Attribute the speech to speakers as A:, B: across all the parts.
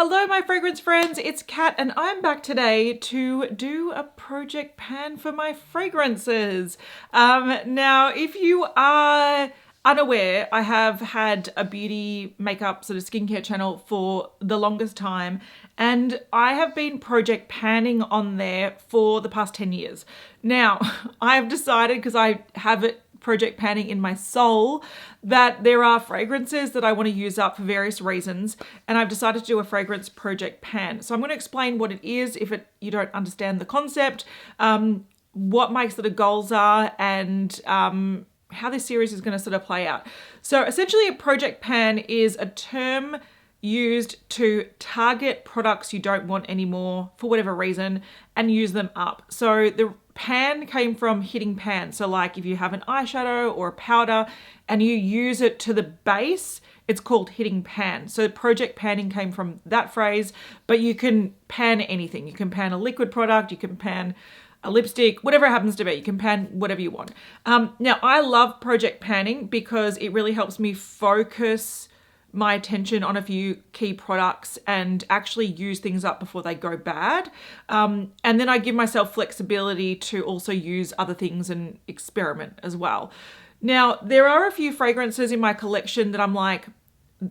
A: Hello my fragrance friends, it's Kat and I'm back today to do a project pan for my fragrances. Now if you are unaware, I have had a beauty makeup sort of skincare channel for the longest time and I have been project panning on there for the past 10 years. Now I have decided, because I have it project panning in my soul, that there are fragrances that I want to use up for various reasons, and I've decided to do a fragrance project pan. So I'm going to explain what it is if you don't understand the concept, what my sort of goals are, and how this series is going to sort of play out. So essentially a project pan is a term used to target products you don't want anymore for whatever reason and use them up. So the pan came from hitting pan. So like if you have an eyeshadow or a powder and you use it to the base, it's called hitting pan. So project panning came from that phrase, but you can pan anything. You can pan a liquid product, you can pan a lipstick, whatever it happens to be. You can pan whatever you want. Now I love project panning because it really helps me focus my attention on a few key products and actually use things up before they go bad. And then I give myself flexibility to also use other things and experiment as well. Now, there are a few fragrances in my collection that I'm like,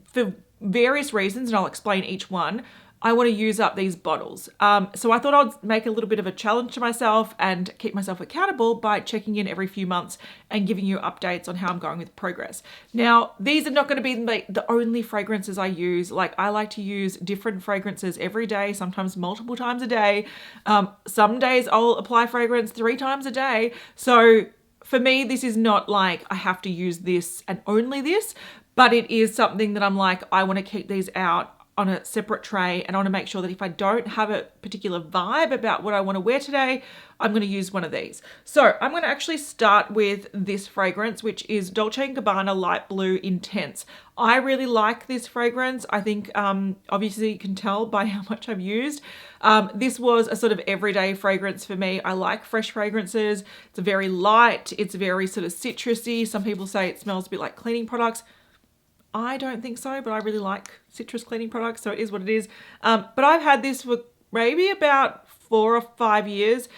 A: for various reasons, and I'll explain each one, I want to use up these bottles. So I thought I'd make a little bit of a challenge to myself and keep myself accountable by checking in every few months and giving you updates on how I'm going with progress. Now, these are not going to be the only fragrances I use. Like, I like to use different fragrances every day, sometimes multiple times a day. Some days I'll apply fragrance 3 times a day. So for me, this is not like I have to use this and only this, but it is something that I'm like, I want to keep these out on a separate tray, and I want to make sure that if I don't have a particular vibe about what I want to wear today, I'm going to use one of these. So I'm going to actually start with this fragrance, which is Dolce & Gabbana Light Blue Intense. I really like this fragrance. I think obviously you can tell by how much I've used. This was a sort of everyday fragrance for me. I like fresh fragrances. It's very light. It's very sort of citrusy. Some people say it smells a bit like cleaning products. I don't think so, but I really like citrus cleaning products, so it is what it is. But I've had this for maybe about 4 or 5 years.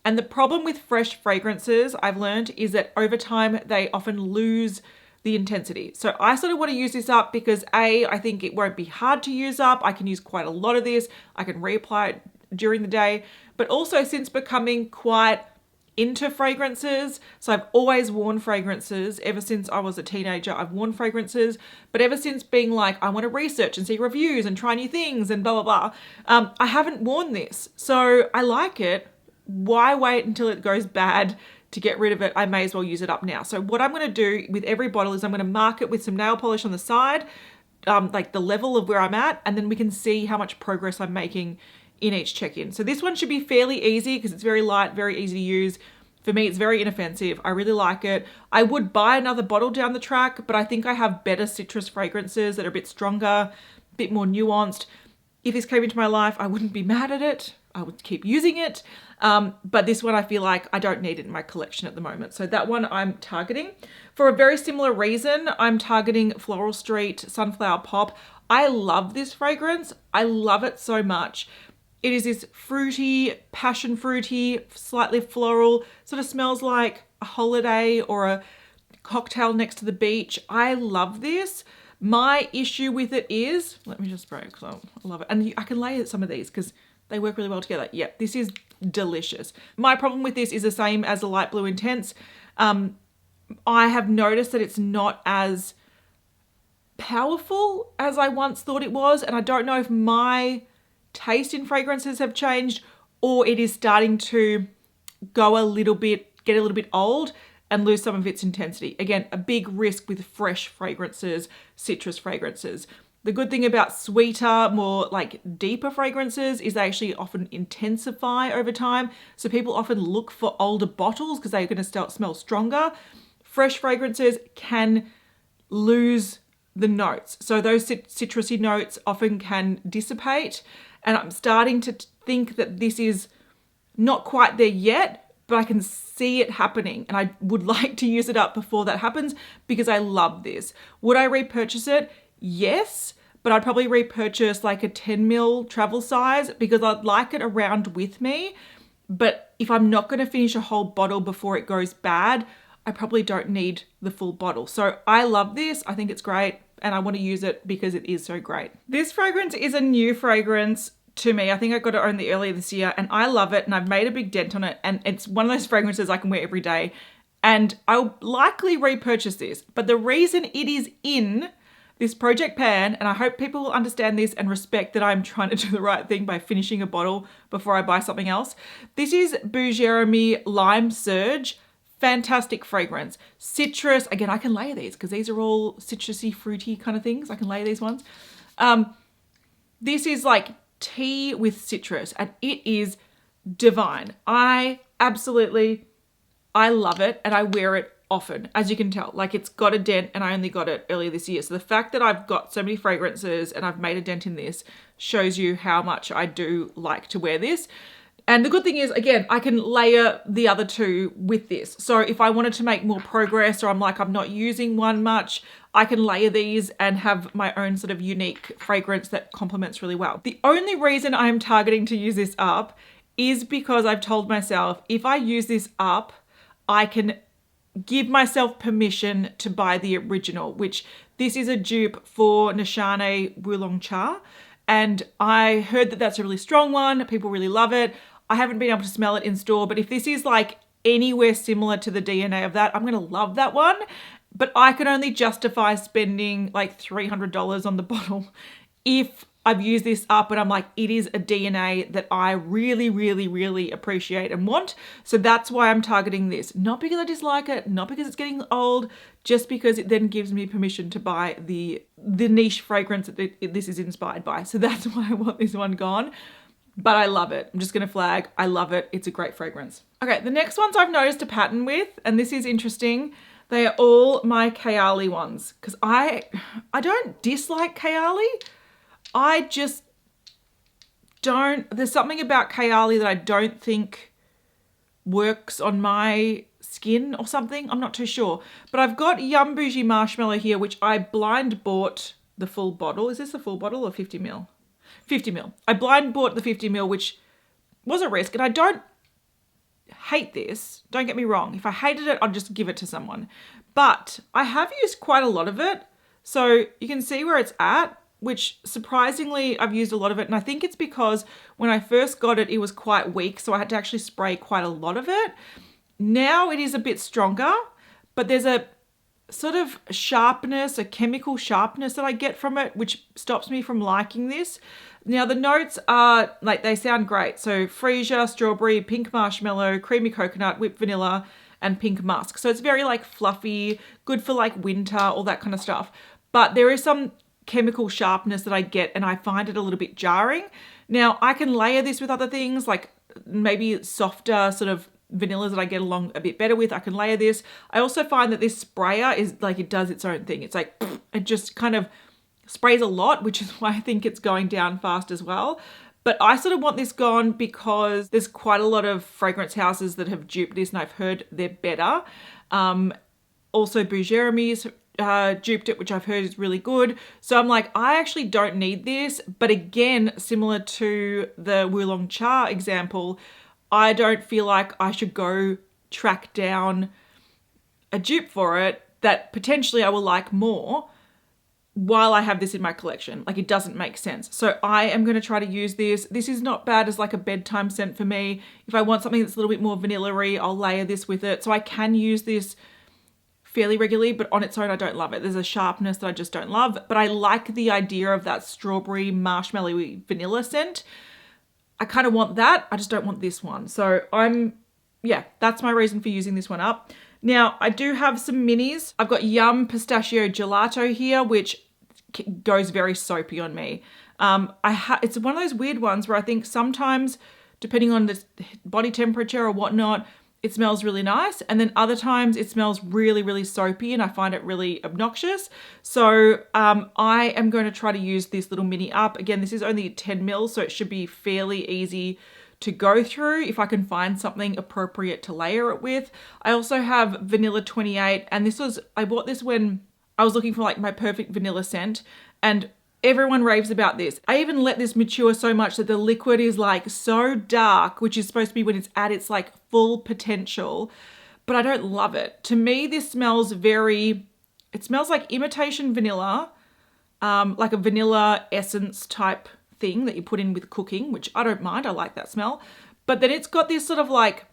A: And the problem with fresh fragrances, I've learned, is that over time, they often lose the intensity. So I sort of want to use this up because I think it won't be hard to use up. I can use quite a lot of this. I can reapply it during the day. But also, since becoming quite into fragrances, so I've always worn fragrances ever since I was a teenager. I've worn fragrances, but ever since being like, I want to research and see reviews and try new things and blah blah blah, I haven't worn this. So I like it. Why wait until it goes bad to get rid of it? I may as well use it up now. So what I'm going to do with every bottle is I'm going to mark it with some nail polish on the side, like the level of where I'm at, and then we can see how much progress I'm making in each check-in. So this one should be fairly easy because it's very light, very easy to use. For me, it's very inoffensive. I really like it. I would buy another bottle down the track, but I think I have better citrus fragrances that are a bit stronger, a bit more nuanced. If this came into my life, I wouldn't be mad at it. I would keep using it. But this one, I feel like I don't need it in my collection at the moment. So that one I'm targeting. For a very similar reason, I'm targeting Floral Street Sunflower Pop. I love this fragrance. I love it so much. It is this fruity, passion fruity, slightly floral, sort of smells like a holiday or a cocktail next to the beach. I love this. My issue with it is, let me just spray it because I love it. And I can layer some of these because they work really well together. Yeah, this is delicious. My problem with this is the same as the Light Blue Intense. I have noticed that it's not as powerful as I once thought it was. And I don't know if my taste in fragrances have changed or it is starting to get a little bit old and lose some of its intensity. Again, a big risk with fresh fragrances, citrus fragrances. The good thing about sweeter, more like deeper fragrances is they actually often intensify over time. So people often look for older bottles because they're going to smell stronger. Fresh fragrances can lose the notes. So those citrusy notes often can dissipate. And I'm starting to think that this is not quite there yet, but I can see it happening. And I would like to use it up before that happens because I love this. Would I repurchase it? Yes, but I'd probably repurchase like a 10 ml travel size because I'd like it around with me. But if I'm not going to finish a whole bottle before it goes bad, I probably don't need the full bottle. So I love this. I think it's great and I want to use it because it is so great. This fragrance is a new fragrance to me. I think I got it only earlier this year and I love it and I've made a big dent on it, and it's one of those fragrances I can wear every day, and I'll likely repurchase this. But the reason it is in this project pan, and I hope people will understand this and respect that I'm trying to do the right thing by finishing a bottle before I buy something else. This is Bou Jeremy Lime Surge. Fantastic fragrance. Citrus. Again, I can layer these because these are all citrusy, fruity kind of things. I can layer these ones. This is like tea with citrus and it is divine. I love it and I wear it often, as you can tell. Like, it's got a dent and I only got it earlier this year. So the fact that I've got so many fragrances and I've made a dent in this shows you how much I do like to wear this. And the good thing is, again, I can layer the other two with this. So if I wanted to make more progress, or I'm not using one much, I can layer these and have my own sort of unique fragrance that complements really well. The only reason I'm targeting to use this up is because I've told myself if I use this up, I can give myself permission to buy the original, which this is a dupe for Nishane Wulong Cha. And I heard that that's a really strong one. People really love it. I haven't been able to smell it in store, but if this is like anywhere similar to the DNA of that, I'm going to love that one. But I can only justify spending like $300 on the bottle if I've used this up and I'm like, it is a DNA that I really, really, really appreciate and want. So that's why I'm targeting this. Not because I dislike it, not because it's getting old, just because it then gives me permission to buy the niche fragrance that this is inspired by. So that's why I want this one gone. But I love it. I'm just going to flag. I love it. It's a great fragrance. Okay, the next ones I've noticed a pattern with, and this is interesting. They are all my Kayali ones because I don't dislike Kayali. I just don't, there's something about Kayali that I don't think works on my skin or something. I'm not too sure. But I've got Yum Bougie Marshmallow here, which I blind bought the full bottle. Is this the full bottle or 50 ml? 50 ml. I blind bought the 50 ml, which was a risk. And I don't hate this. Don't get me wrong. If I hated it, I'd just give it to someone. But I have used quite a lot of it. So you can see where it's at, which surprisingly I've used a lot of it. And I think it's because when I first got it, it was quite weak. So I had to actually spray quite a lot of it. Now it is a bit stronger, but there's a sort of sharpness, a chemical sharpness that I get from it, which stops me from liking this. Now the notes are like, they sound great. So freesia, strawberry, pink marshmallow, creamy coconut, whipped vanilla, and pink musk. So it's very like fluffy, good for like winter, all that kind of stuff. But there is some chemical sharpness that I get and I find it a little bit jarring. Now I can layer this with other things, like maybe softer sort of vanillas that I get along a bit better with. I can layer this. I also find that this sprayer is like, it does its own thing. It's like, it just kind of sprays a lot, which is why I think it's going down fast as well. But I sort of want this gone because there's quite a lot of fragrance houses that have duped this and I've heard they're better. Also Bou Jeremy's duped it, which I've heard is really good. So I'm like, I actually don't need this. But again, similar to the Wulong Cha example, I don't feel like I should go track down a dupe for it that potentially I will like more while I have this in my collection. Like, it doesn't make sense. So I am going to try to use this. This is not bad as like a bedtime scent for me. If I want something that's a little bit more vanilla-y, I'll layer this with it. So I can use this fairly regularly, but on its own, I don't love it. There's a sharpness that I just don't love, but I like the idea of that strawberry marshmallowy vanilla scent. I kind of want that. I just don't want this one. So yeah, that's my reason for using this one up. Now, I do have some minis. I've got Yum Pistachio Gelato here, which goes very soapy on me. It's one of those weird ones where I think sometimes, depending on the body temperature or whatnot, it smells really nice. And then other times it smells really, really soapy and I find it really obnoxious. So I am going to try to use this little mini up. Again, this is only 10 ml, so it should be fairly easy to go through if I can find something appropriate to layer it with. I also have Vanilla 28, and I bought this when I was looking for like my perfect vanilla scent. And Everyone raves about this. I even let this mature so much that the liquid is like so dark, which is supposed to be when it's at its like full potential, but I don't love it. To me, this smells it smells like imitation vanilla, like a vanilla essence type thing that you put in with cooking, which I don't mind. I like that smell. But then it's got this sort of like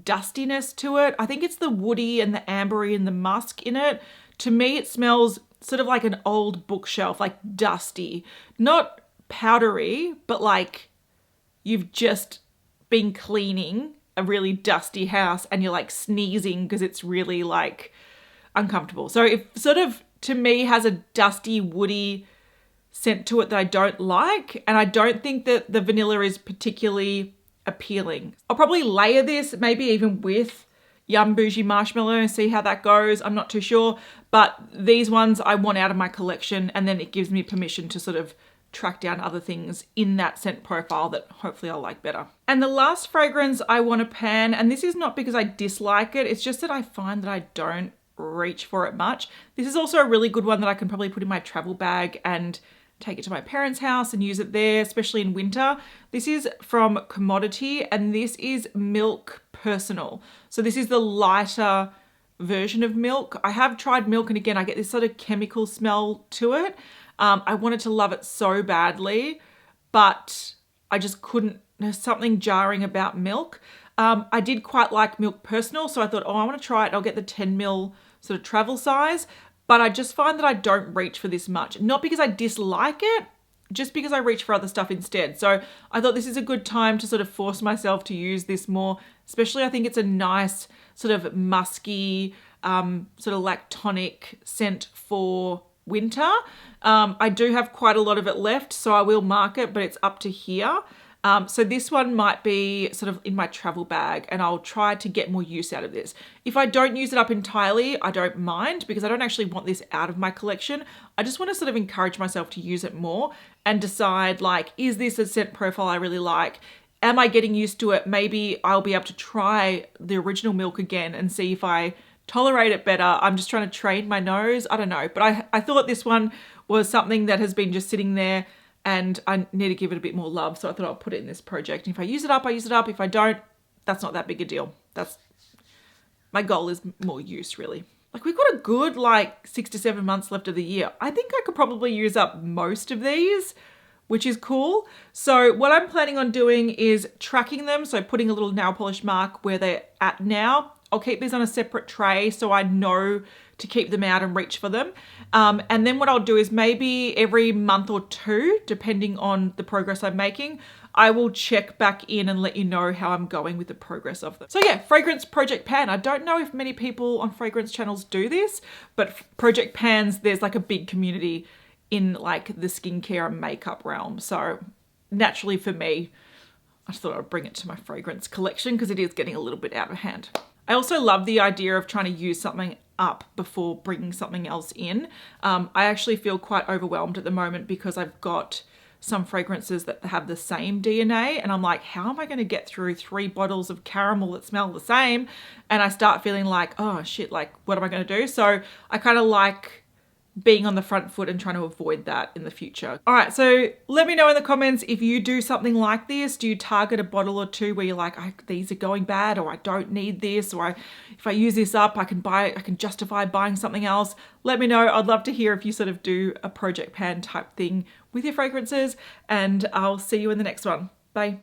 A: dustiness to it. I think it's the woody and the ambery and the musk in it. To me, it smells sort of like an old bookshelf, like dusty, not powdery, but like you've just been cleaning a really dusty house and you're like sneezing because it's really like uncomfortable. So it sort of, to me, has a dusty, woody scent to it that I don't like. And I don't think that the vanilla is particularly appealing. I'll probably layer this maybe even with Yum Bougie Marshmallow and see how that goes. I'm not too sure, but these ones I want out of my collection, and then it gives me permission to sort of track down other things in that scent profile that hopefully I'll like better. And the last fragrance I want to pan, and this is not because I dislike it, it's just that I find that I don't reach for it much. This is also a really good one that I can probably put in my travel bag and take it to my parents' house and use it there, especially in winter. This is from Commodity, and this is Milk Personal. So this is the lighter version of Milk. I have tried Milk, and again, I get this sort of chemical smell to it. I wanted to love it so badly, but I just couldn't. There's something jarring about Milk. I did quite like Milk Personal, so I thought, oh, I want to try it. I'll get the 10 ml sort of travel size. But I just find that I don't reach for this much. Not because I dislike it, just because I reach for other stuff instead. So I thought this is a good time to sort of force myself to use this more. Especially I think it's a nice sort of musky, sort of lactonic scent for winter. I do have quite a lot of it left, so I will mark it, but it's up to here. So this one might be sort of in my travel bag, and I'll try to get more use out of this. If I don't use it up entirely, I don't mind, because I don't actually want this out of my collection. I just want to sort of encourage myself to use it more and decide, like, is this a scent profile I really like? Am I getting used to it? Maybe I'll be able to try the original Milk again and see if I tolerate it better. I'm just trying to train my nose. I don't know. But I thought this one was something that has been just sitting there, and I need to give it a bit more love. So I thought I'll put it in this project. And if I use it up, I use it up. If I don't, that's not that big a deal. My goal is more use, really. Like, we've got a good like 6 to 7 months left of the year. I think I could probably use up most of these, which is cool. So what I'm planning on doing is tracking them. So putting a little nail polish mark where they're at now. I'll keep these on a separate tray so I know to keep them out and reach for them. And then what I'll do is maybe every month or two, depending on the progress I'm making, I will check back in and let you know how I'm going with the progress of them. So yeah, Fragrance Project Pan. I don't know if many people on fragrance channels do this, but Project Pans, there's like a big community in like the skincare and makeup realm. So naturally for me, I just thought I'd bring it to my fragrance collection because it is getting a little bit out of hand. I also love the idea of trying to use something up before bringing something else in. I actually feel quite overwhelmed at the moment because I've got some fragrances that have the same DNA, and I'm like, how am I going to get through 3 bottles of caramel that smell the same? And I start feeling like, oh shit, like what am I going to do? So I kind of like being on the front foot and trying to avoid that in the future. All right, so let me know in the comments if you do something like this. Do you target a bottle or two where you're like, these are going bad, or I don't need this, or if I use this up, I can justify buying something else. Let me know. I'd love to hear if you sort of do a Project Pan type thing with your fragrances, and I'll see you in the next one. Bye.